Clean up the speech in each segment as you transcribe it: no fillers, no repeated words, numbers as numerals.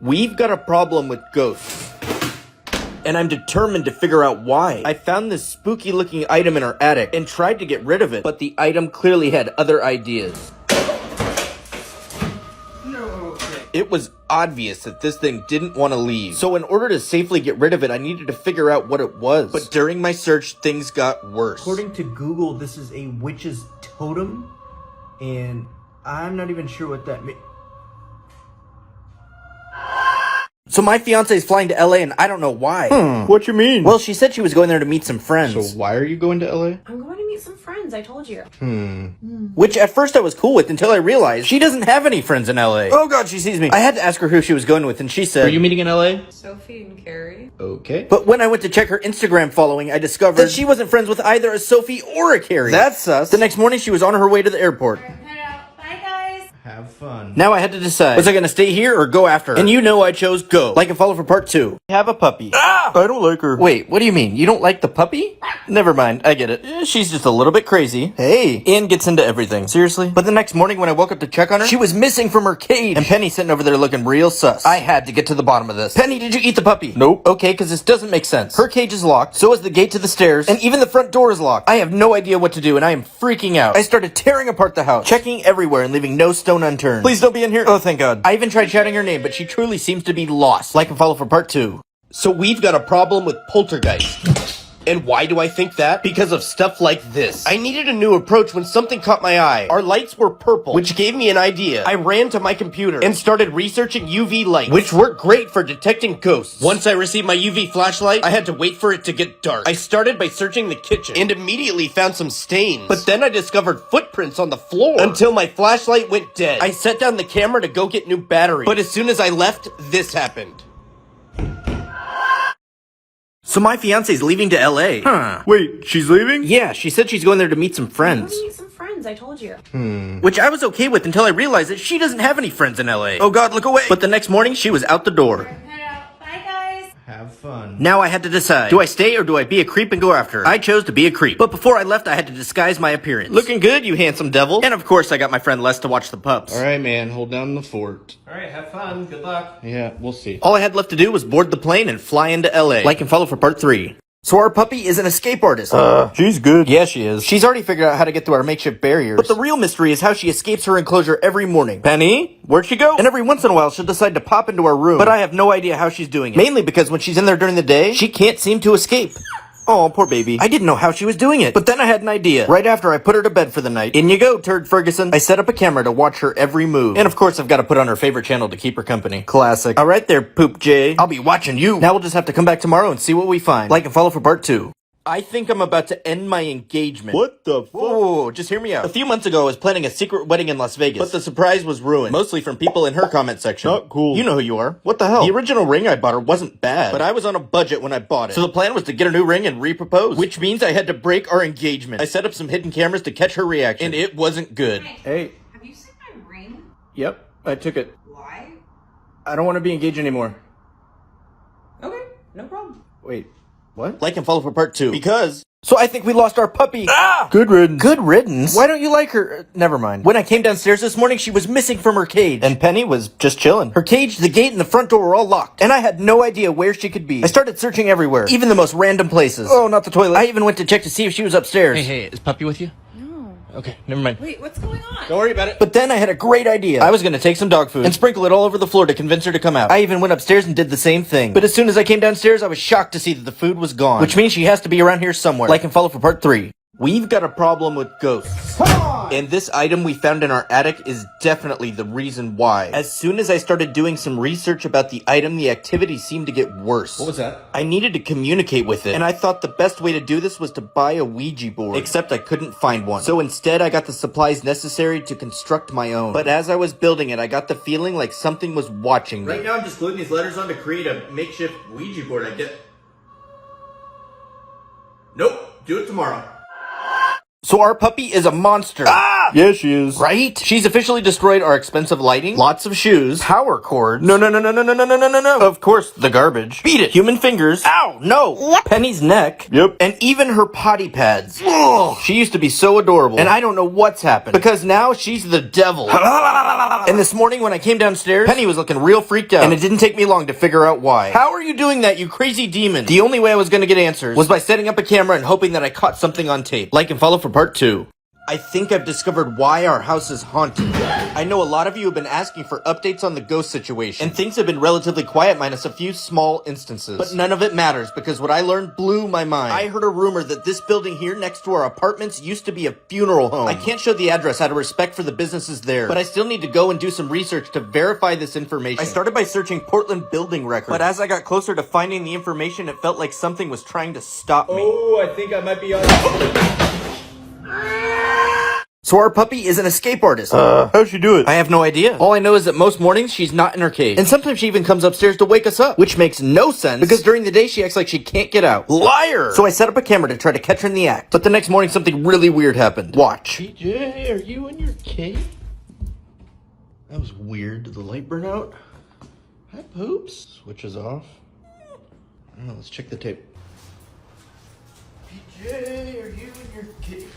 We've got a problem with ghosts, and I'm determined to figure out why. I found this spooky looking item in our attic and tried to get rid of it, but the item clearly had other ideas. It was obvious that this thing didn't want to leave. So in order to safely get rid of it, I needed to figure out what it was. But during my search, things got worse. According to Google, this is a witch's totem, and I'm not even sure what that means. So my fiance is flying to LA and I don't know why. What you mean? Well, she said she was going there to meet some friends. So why are you going to LA? I'm going to meet some friends, I told you. Which at first I was cool with until I realized she doesn't have any friends in LA. Oh god, she sees me. I had to ask her who she was going with and she said... Are you meeting in LA? Sophie and Carrie. Okay. But when I went to check her Instagram following, I discovered that she wasn't friends with either a Sophie or a Carrie. That's sus. The next morning she was on her way to the airport. Head out. Bye, guys. Have fun. Now I had to decide, was I gonna stay here or go after her? And you know I chose go. Like and follow for part 2. Have a puppy. Ah! I don't like her. Wait, what do you mean? You don't like the puppy? Never mind, I get it. She's just a little bit crazy. Hey. Anne gets into everything. Seriously? But the next morning when I woke up to check on her, she was missing from her cage. And Penny sitting over there looking real sus. I had to get to the bottom of this. Penny, did you eat the puppy? Nope. Okay, because this doesn't make sense. Her cage is locked, so is the gate to the stairs, and even the front door is locked. I have no idea what to do, and I am freaking out. I started tearing apart the house, checking everywhere and leaving no stone unturned. Please don't be in here. Oh, thank God. I even tried shouting her name, but she truly seems to be lost. Like and follow for part 2. So we've got a problem with poltergeist. And why do I think that? Because of stuff like this. I needed a new approach when something caught my eye. Our lights were purple, which gave me an idea. I ran to my computer and started researching UV lights, which work great for detecting ghosts. Once I received my UV flashlight, I had to wait for it to get dark. I started by searching the kitchen and immediately found some stains. But then I discovered footprints on the floor until my flashlight went dead. I set down the camera to go get new batteries. But as soon as I left, this happened. So my fiance's leaving to LA. Huh. Wait, she's leaving? Yeah, she said she's going there to meet some I'm friends. going to meet some friends, I told you. Which I was okay with until I realized that she doesn't have any friends in LA. Oh god, look away. But the next morning, she was out the door. Head out. Bye, guys. Have fun. Now I had to decide, do I stay or do I be a creep and go after her? I chose to be a creep. But before I left, I had to disguise my appearance. Looking good, you handsome devil. And of course, I got my friend Les to watch the pups. All right, man. Hold down the fort. All right, have fun. Good luck. Yeah, we'll see. All I had left to do was board the plane and fly into LA. Like and follow for part 3. So our puppy is an escape artist. She's good. Yeah, she is. She's already figured out how to get through our makeshift barriers. But the real mystery is how she escapes her enclosure every morning. Penny? Where'd she go? And every once in a while, she'll decide to pop into our room. But I have no idea how she's doing it. Mainly because when she's in there during the day, she can't seem to escape. Oh, poor baby. I didn't know how she was doing it. But then I had an idea. Right after I put her to bed for the night. In you go, Turd Ferguson. I set up a camera to watch her every move. And of course, I've got to put on her favorite channel to keep her company. Classic. All right there, Poop J. I'll be watching you. Now we'll just have to come back tomorrow and see what we find. Like and follow for part 2. I think I'm about to end my engagement. What the fuck? Whoa, just hear me out. A few months ago, I was planning a secret wedding in Las Vegas, but the surprise was ruined. Mostly from people in her comment section. Not cool. You know who you are. What the hell? The original ring I bought her wasn't bad, but I was on a budget when I bought it. So the plan was to get a new ring and re-propose, which means I had to break our engagement. I set up some hidden cameras to catch her reaction, and it wasn't good. Hey. Have you seen my ring? Yep, I took it. Why? I don't want to be engaged anymore. Okay, no problem. Wait, what? Like and follow for part 2. Because... So I think we lost our puppy. Good riddance. Good riddance? Why don't you like her? Never mind. When I came downstairs this morning, she was missing from her cage. And Penny was just chilling. Her cage, the gate, and the front door were all locked. And I had no idea where she could be. I started searching everywhere. Even the most random places. Oh, not the toilet. I even went to check to see if she was upstairs. Hey, is Puppy with you? No. Okay, never mind. Wait, what's going on? Don't worry about it. But then I had a great idea. I was gonna take some dog food and sprinkle it all over the floor to convince her to come out. I even went upstairs and did the same thing. But as soon as I came downstairs, I was shocked to see that the food was gone. Which means she has to be around here somewhere. Like and follow for part 3. We've got a problem with ghosts. And this item we found in our attic is definitely the reason why. As soon as I started doing some research about the item, the activity seemed to get worse. What was that? I needed to communicate with it, and I thought the best way to do this was to buy a Ouija board. Except I couldn't find one. So instead, I got the supplies necessary to construct my own. But as I was building it, I got the feeling like something was watching me. Right now, I'm just gluing these letters on to create a makeshift Ouija board. I get. Nope, do it tomorrow. So our puppy is a monster. Yeah, she is. Right? She's officially destroyed our expensive lighting, lots of shoes, power cords. No. Of course, the garbage. Beat it. Human fingers. Ow, no. Yep. Penny's neck. Yep. And even her potty pads. Ugh. She used to be so adorable. And I don't know what's happened. Because now she's the devil. And this morning when I came downstairs, Penny was looking real freaked out. And it didn't take me long to figure out why. How are you doing that, you crazy demon? The only way I was gonna get answers was by setting up a camera and hoping that I caught something on tape. Like and follow for part 2. I think I've discovered why our house is haunted. I know a lot of you have been asking for updates on the ghost situation, and things have been relatively quiet minus a few small instances. But none of it matters, because what I learned blew my mind. I heard a rumor that this building here next to our apartments used to be a funeral home. I can't show the address out of respect for the businesses there, but I still need to go and do some research to verify this information. I started by searching Portland building records, but as I got closer to finding the information, it felt like something was trying to stop me. Oh, I think I might be on. So our puppy is an escape artist. How'd she do it? I have no idea. All I know is that most mornings she's not in her cage. And sometimes she even comes upstairs to wake us up. Which makes no sense because during the day she acts like she can't get out. Liar! So I set up a camera to try to catch her in the act. But the next morning something really weird happened. Watch. TJ, are you in your cave? That was weird. Did the light burn out? Hi, Poops. Switch is off. I don't know, let's check the tape. TJ, are you in your cave?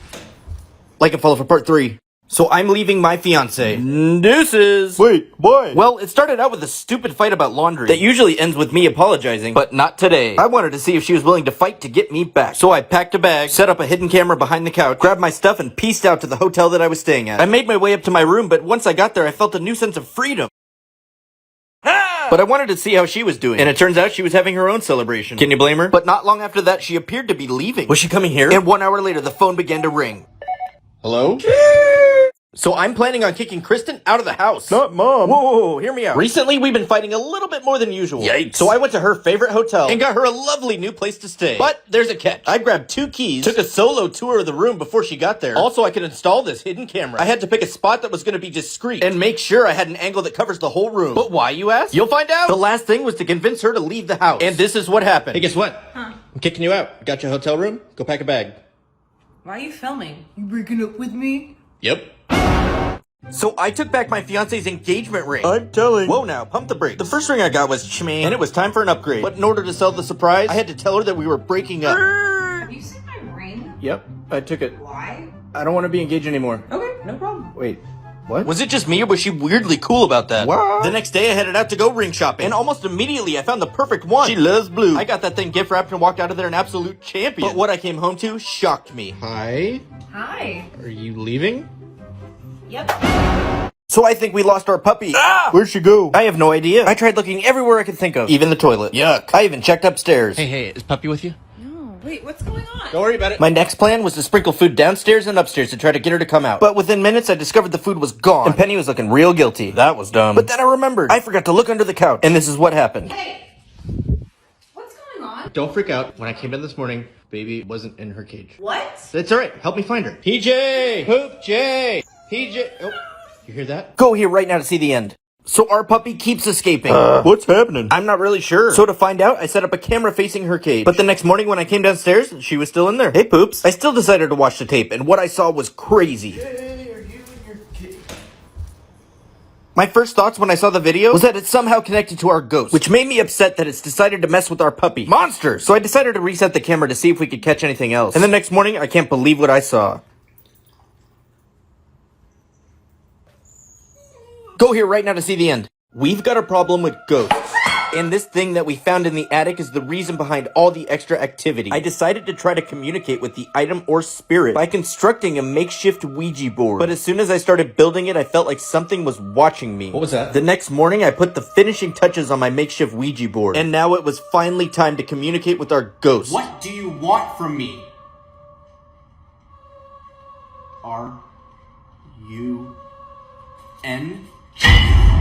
Like and follow for part 3. So I'm leaving my fiance. Deuces! Wait, why? Well, it started out with a stupid fight about laundry that usually ends with me apologizing, but not today. I wanted to see if she was willing to fight to get me back. So I packed a bag, set up a hidden camera behind the couch, grabbed my stuff, and pieced out to the hotel that I was staying at. I made my way up to my room, but once I got there, I felt a new sense of freedom. But I wanted to see how she was doing, and it turns out she was having her own celebration. Can you blame her? But not long after that, she appeared to be leaving. Was she coming here? And 1 hour later, the phone began to ring. Hello? So I'm planning on kicking Kristen out of the house. Not Mom. Whoa, hear me out. Recently, we've been fighting a little bit more than usual. Yikes. So I went to her favorite hotel and got her a lovely new place to stay. But there's a catch. I grabbed 2 keys, took a solo tour of the room before she got there. Also, I could install this hidden camera. I had to pick a spot that was going to be discreet and make sure I had an angle that covers the whole room. But why, you ask? You'll find out. The last thing was to convince her to leave the house. And this is what happened. Hey, guess what? Huh? I'm kicking you out. Got your hotel room? Go pack a bag. Why are you filming? You breaking up with me? Yep. So I took back my fiance's engagement ring. I'm telling. Whoa now, pump the brakes. The first ring I got was shmee, and it was time for an upgrade. But in order to sell the surprise, I had to tell her that we were breaking up. Have you seen my ring? Yep, I took it. Why? I don't want to be engaged anymore. Okay, no problem. Wait, what? Was it just me, or was she weirdly cool about that? What? The next day, I headed out to go ring shopping, and almost immediately, I found the perfect one. She loves blue. I got that thing gift wrapped and walked out of there an absolute champion. But what I came home to shocked me. Hi? Hi. Are you leaving? Yep. So I think we lost our puppy. Where'd she go? I have no idea. I tried looking everywhere I could think of. Even the toilet. Yuck. I even checked upstairs. Hey, is Puppy with you? No, wait, what's going on? Don't worry about it. My next plan was to sprinkle food downstairs and upstairs to try to get her to come out. But within minutes, I discovered the food was gone. And Penny was looking real guilty. That was dumb. But then I remembered. I forgot to look under the couch. And this is what happened. Hey, what's going on? Don't freak out. When I came in this morning, baby wasn't in her cage. What? It's alright. Help me find her. PJ! Poop J! PJ! Oh, you hear that? Go here right now to see the end. So our puppy keeps escaping. What's happening? I'm not really sure. So to find out, I set up a camera facing her cage. But the next morning when I came downstairs, she was still in there. Hey, Poops. I still decided to watch the tape, and what I saw was crazy. Hey, are you in your cage? My first thoughts when I saw the video was that it's somehow connected to our ghost, which made me upset that it's decided to mess with our puppy. Monsters! So I decided to reset the camera to see if we could catch anything else. And the next morning, I can't believe what I saw. Go here right now to see the end. We've got a problem with ghosts. And this thing that we found in the attic is the reason behind all the extra activity. I decided to try to communicate with the item or spirit by constructing a makeshift Ouija board. But as soon as I started building it, I felt like something was watching me. What was that? The next morning, I put the finishing touches on my makeshift Ouija board. And now it was finally time to communicate with our ghost. What do you want from me? R-U-N?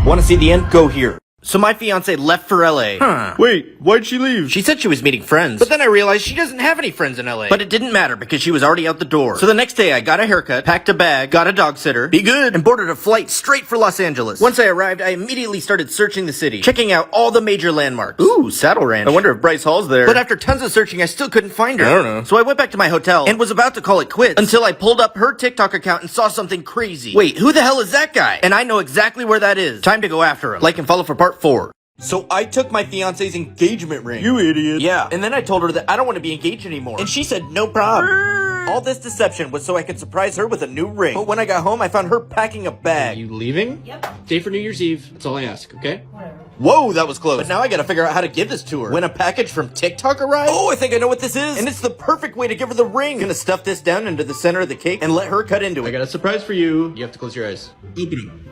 Want to see the end? Go here. So my fiance left for LA. Huh. Wait, why'd she leave? She said she was meeting friends, but then I realized she doesn't have any friends in LA. But it didn't matter because she was already out the door. So the next day I got a haircut, packed a bag, got a dog sitter, be good, and boarded a flight straight for Los Angeles. Once I arrived, I immediately started searching the city, checking out all the major landmarks. Ooh, Saddle Ranch. I wonder if Bryce Hall's there. But after tons of searching, I still couldn't find her. I don't know. So I went back to my hotel and was about to call it quits until I pulled up her TikTok account and saw something crazy. Wait, who the hell is that guy? And I know exactly where that is. Time to go after him. Like and follow for part 4. So I took my fiance's engagement ring. You idiot. Yeah, and then I told her that I don't want to be engaged anymore. And she said no problem. All this deception was so I could surprise her with a new ring. But when I got home, I found her packing a bag. You leaving? Yep. Day for New Year's Eve. That's all I ask, okay? Whatever. Whoa, that was close. But now I gotta figure out how to give this to her. When a package from TikTok arrives? Oh, I think I know what this is. And it's the perfect way to give her the ring. Gonna stuff this down into the center of the cake and let her cut into I it. got a surprise for you. You have to close your eyes. Open it.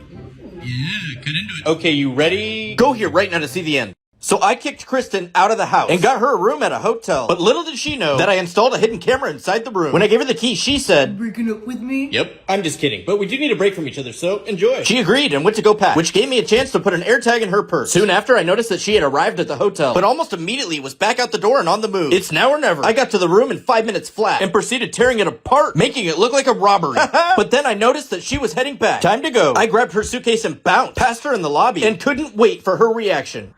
Yeah, cut into it. Okay, you ready? Go here right now to see the end. So I kicked Kristen out of the house and got her a room at a hotel. But little did she know that I installed a hidden camera inside the room. When I gave her the key, she said, Breaking up with me? Yep, I'm just kidding. But we do need a break from each other, so enjoy. she agreed and went to go pack, which gave me a chance to put an air tag in her purse. Soon after, I noticed that she had arrived at the hotel, but almost immediately was back out the door and on the move. It's now or never. I got to the room in 5 minutes flat and proceeded tearing it apart, making it look like a robbery. But then I noticed that she was heading back. Time to go. I grabbed her suitcase and bounced past her in the lobby and couldn't wait for her reaction.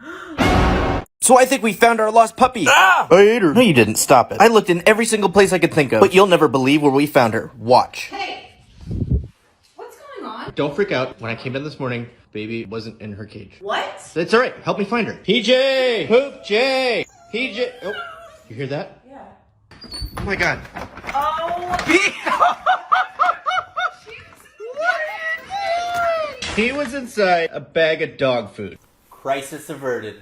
So I think we found our lost puppy. I ate her. No, you didn't. Stop it. I looked in every single place I could think of, but you'll never believe where we found her. Watch. Hey! What's going on? Don't freak out. When I came in this morning, baby wasn't in her cage. What? It's alright. Help me find her. PJ! Poop J! PJ! Oh, you hear that? Yeah. Oh my god. He was inside a bag of dog food. Crisis averted.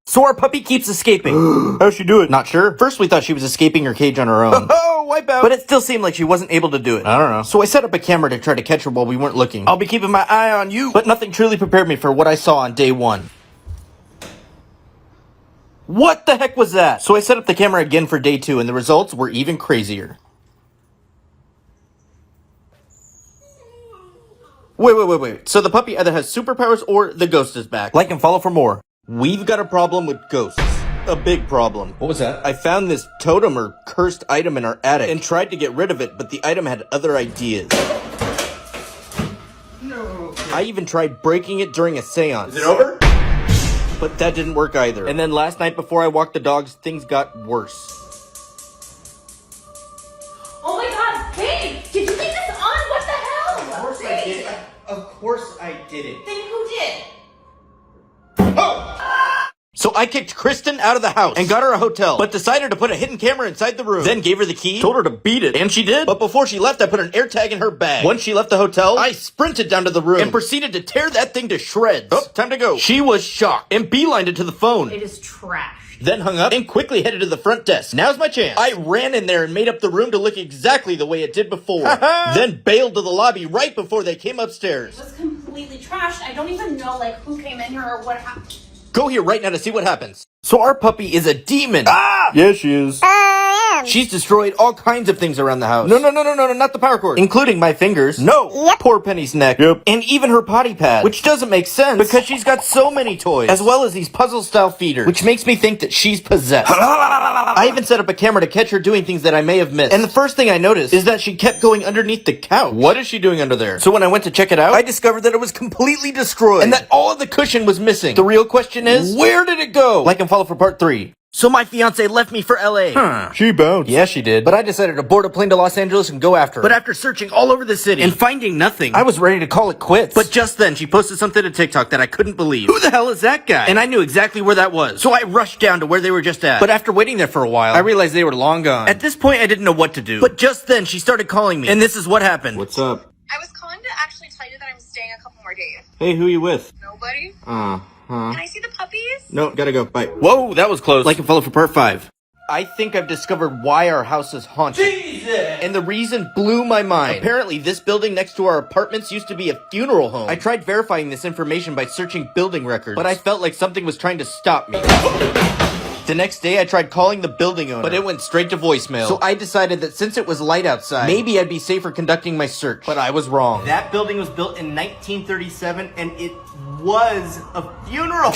So our puppy keeps escaping. How'd she do it? Not sure. First we thought she was escaping her cage on her own. Oh, wipe out. But it still seemed like she wasn't able to do it. I don't know. So I set up a camera to try to catch her while we weren't looking. I'll be keeping my eye on you. But nothing truly prepared me for what I saw on day 1. What the heck was that? So I set up the camera again for day 2 and the results were even crazier. Wait. So the puppy either has superpowers or the ghost is back. Like and follow for more. We've got a problem with ghosts. A big problem. What was that? I found this totem or cursed item in our attic and tried to get rid of it, but the item had other ideas. No. I even tried breaking it during a seance. Is it over? But that didn't work either. And then last night before I walked the dogs, things got worse. Oh my god! Babe! Did you leave this on? What the hell? Babe! Of course I did it. Then who did? So I kicked Kristen out of the house and got her a hotel, but decided to put a hidden camera inside the room. Then gave her the key, told her to beat it, and she did. But before she left, I put an air tag in her bag. Once she left the hotel, I sprinted down to the room and proceeded to tear that thing to shreds. Oh, time to go. She was shocked and beelined it to the phone. It is trash. Then hung up and quickly headed to the front desk. Now's my chance. I ran in there and made up the room to look exactly the way it did before. Then bailed to the lobby right before they came upstairs. It was completely trashed. I don't even know, like, who came in here or what happened. Go here right now to see what happens. So our puppy is a demon. Yeah, she is. She's destroyed all kinds of things around the house. No, not the power cord. Including my fingers. No. Poor Penny's neck. Yep. And even her potty pad. Which doesn't make sense. Because she's got so many toys. As well as these puzzle-style feeders. Which makes me think that she's possessed. I even set up a camera to catch her doing things that I may have missed. And the first thing I noticed is that she kept going underneath the couch. What is she doing under there? So when I went to check it out, I discovered that it was completely destroyed. And that all of the cushion was missing. The real question is, where did it go? Like and follow for part 3. So my fiance left me for LA. She bounced. Yeah, she did. But I decided to board a plane to Los Angeles and go after her. But after searching all over the city and finding nothing, I was ready to call it quits. But just then, she posted something to TikTok that I couldn't believe. Who the hell is that guy? And I knew exactly where that was. So I rushed down to where they were just at. But after waiting there for a while, I realized they were long gone. At this point, I didn't know what to do. But just then, she started calling me. And this is what happened. What's up? I was calling to actually tell you that I'm staying a couple more days. Hey, who you with? Nobody? Huh? Can I see the puppies? No, gotta go. Bye. Whoa, that was close. Like and follow for part 5. I think I've discovered why our house is haunted. Jesus! And the reason blew my mind. Apparently, this building next to our apartments used to be a funeral home. I tried verifying this information by searching building records, but I felt like something was trying to stop me. The next day, I tried calling the building owner, but it went straight to voicemail. So I decided that since it was light outside, maybe I'd be safer conducting my search. But I was wrong. That building was built in 1937, and it was a funeral.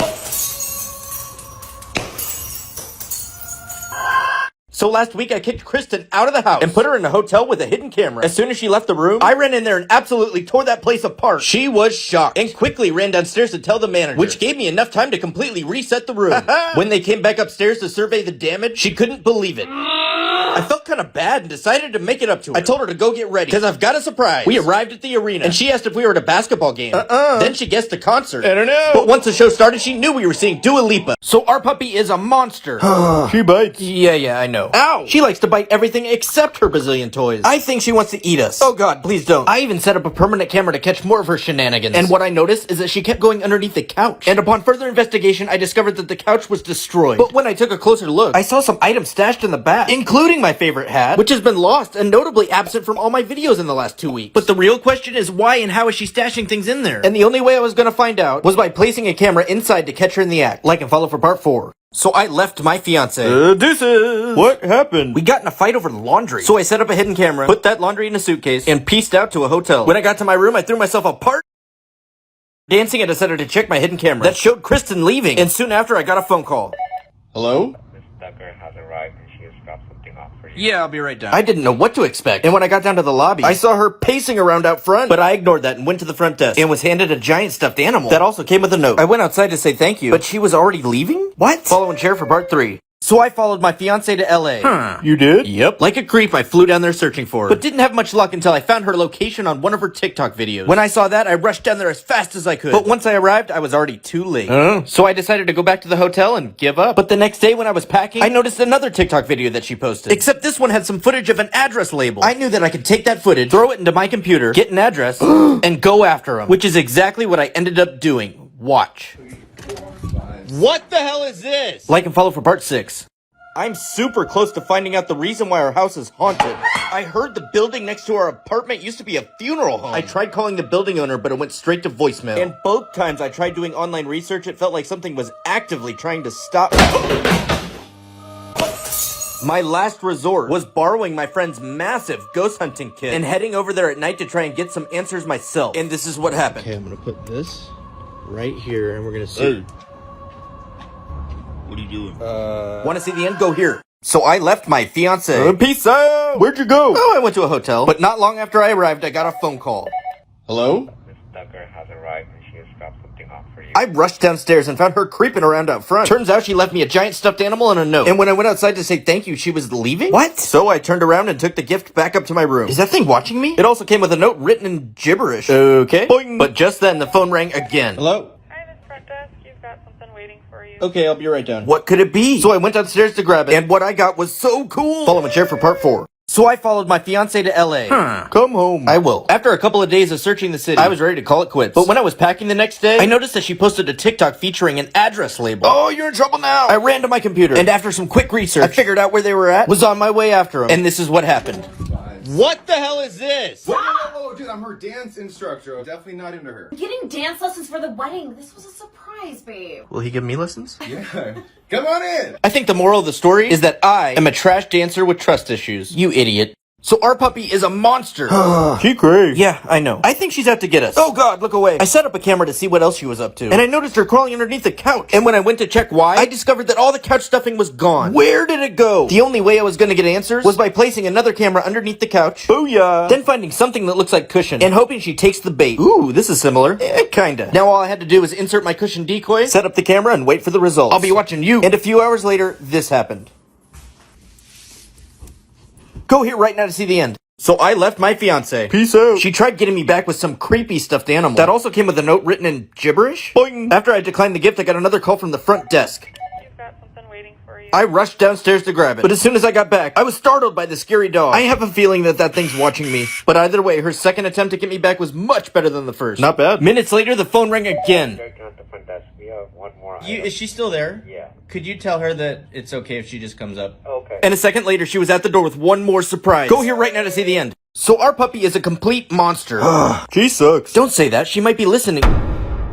So last week, I kicked Kristen out of the house and put her in a hotel with a hidden camera. As soon as she left the room, I ran in there and absolutely tore that place apart. She was shocked and quickly ran downstairs to tell the manager, which gave me enough time to completely reset the room. When they came back upstairs to survey the damage, she couldn't believe it. I felt kind of bad and decided to make it up to her. I told her to go get ready, because I've got a surprise. We arrived at the arena, and she asked if we were at a basketball game. Then she guessed a concert. I don't know. But once the show started, she knew we were seeing Dua Lipa. So our puppy is a monster. She bites. Yeah, I know. Ow! She likes to bite everything except her bazillion toys. I think she wants to eat us. Oh god, please don't. I even set up a permanent camera to catch more of her shenanigans. And what I noticed is that she kept going underneath the couch. And upon further investigation, I discovered that the couch was destroyed. But when I took a closer look, I saw some items stashed in the back, including my favorite hat, which has been lost and notably absent from all my videos in the last 2 weeks. But the real question is why and how is she stashing things in there? And the only way I was gonna find out was by placing a camera inside to catch her in the act. Like and follow for part 4. So I left my fiance. Deuces. What happened? We got in a fight over laundry. So I set up a hidden camera, put that laundry in a suitcase, and pieced out to a hotel. When I got to my room, I threw myself apart dancing and decided to check my hidden camera. That showed Kristen leaving, and soon after I got a phone call. Hello? Miss Tucker has arrived and she has dropped something off for you. Yeah, I'll be right down. I didn't know what to expect, and when I got down to the lobby, I saw her pacing around out front, but I ignored that and went to the front desk, and was handed a giant stuffed animal that also came with a note. I went outside to say thank you, but she was already leaving? What? Follow and share for part 3. So I followed my fiance to LA. You did? Yep. Like a creep, I flew down there searching for her. But didn't have much luck until I found her location on one of her TikTok videos. When I saw that, I rushed down there as fast as I could. But once I arrived, I was already too late. So I decided to go back to the hotel and give up. But the next day when I was packing, I noticed another TikTok video that she posted. Except this one had some footage of an address label. I knew that I could take that footage, throw it into my computer, get an address, and go after them. Which is exactly what I ended up doing. Watch. What the hell is this? Like and follow for part 6. I'm super close to finding out the reason why our house is haunted. I heard the building next to our apartment used to be a funeral home. I tried calling the building owner, but it went straight to voicemail. And both times I tried doing online research, it felt like something was actively trying to stop me. My last resort was borrowing my friend's massive ghost hunting kit and heading over there at night to try and get some answers myself. And this is what happened. Okay, I'm gonna put this right here and we're gonna see. Hey. What are you doing? Want to see the end? Go here. So I left my fiance. Peace out! Where'd you go? Oh, I went to a hotel. But not long after I arrived, I got a phone call. Hello? Miss Tucker has arrived and she has dropped something off for you. I rushed downstairs and found her creeping around out front. Turns out she left me a giant stuffed animal and a note. And when I went outside to say thank you, she was leaving? What? So I turned around and took the gift back up to my room. Is that thing watching me? It also came with a note written in gibberish. Okay. Boing. But just then, the phone rang again. Hello? Hi, Miss Front Desk. You've got something waiting for you. Okay, I'll be right down. What could it be? So I went downstairs to grab it, and what I got was so cool. Follow and share for part 4. So I followed my fiance to LA. Come home. I will. After a couple of days of searching the city, I was ready to call it quits. But when I was packing the next day, I noticed that she posted a TikTok featuring an address label. Oh, you're in trouble now! I ran to my computer, and after some quick research, I figured out where they were at, was on my way after them, and this is what happened. What the hell is this? Whoa, dude, I'm her dance instructor. I'm definitely not into her. Getting dance lessons for the wedding. This was a surprise, babe. Will he give me lessons? Yeah. Come on in. I think the moral of the story is that I am a trash dancer with trust issues. You idiot. So our puppy is a monster. She crazy. Yeah, I know. I think she's out to get us. Oh god, look away. I set up a camera to see what else she was up to. And I noticed her crawling underneath the couch. And when I went to check why, I discovered that all the couch stuffing was gone. Where did it go? The only way I was gonna get answers was by placing another camera underneath the couch. Booyah! Then finding something that looks like cushion. And hoping she takes the bait. Ooh, this is similar. Kinda. Now all I had to do was insert my cushion decoy, set up the camera, and wait for the results. I'll be watching you. And a few hours later, this happened. Go here right now to see the end. So I left my fiance. Peace out. She tried getting me back with some creepy stuffed animal. That also came with a note written in gibberish. Boing. After I declined the gift, I got another call from the front desk. You've got something waiting for you. I rushed downstairs to grab it. But as soon as I got back, I was startled by the scary dog. I have a feeling that that thing's watching me. But either way, her second attempt to get me back was much better than the first. Not bad. Minutes later, the phone rang again. Check out the front desk. We have one more Is she still there? Yeah. Could you tell her that it's okay if she just comes up? Okay. And a second later, she was at the door with one more surprise. Go here right now to see the end. So our puppy is a complete monster. She sucks. Don't say that. She might be listening.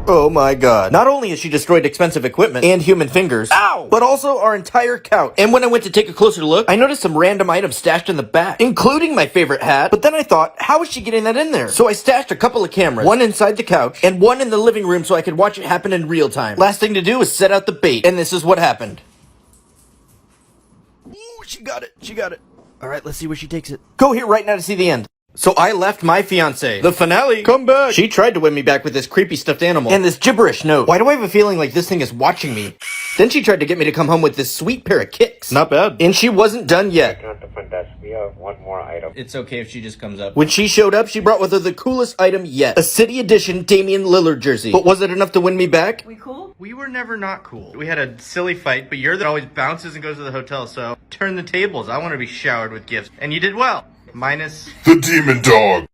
Oh my god. Not only has she destroyed expensive equipment and human fingers, ow, but also our entire couch. And when I went to take a closer look, I noticed some random items stashed in the back, including my favorite hat. But then I thought, how is she getting that in there? So I stashed a couple of cameras, one inside the couch and one in the living room so I could watch it happen in real time. Last thing to do is set out the bait, and this is what happened. Ooh, she got it. She got it. All right, let's see where she takes it. Go here right now to see the end. So I left my fiance. The finale. Come back. She tried to win me back with this creepy stuffed animal and this gibberish note. Why do I have a feeling like this thing is watching me? Then she tried to get me to come home with this sweet pair of kicks. Not bad. And she wasn't done yet. Return to front desk. We have one more item. It's okay if she just comes up. When she showed up, she brought with her the coolest item yet. A City Edition Damian Lillard jersey. But was it enough to win me back? We cool? We were never not cool. We had a silly fight, but you're the always bounces and goes to the hotel, so turn the tables. I want to be showered with gifts. And you did well. Minus The demon dog.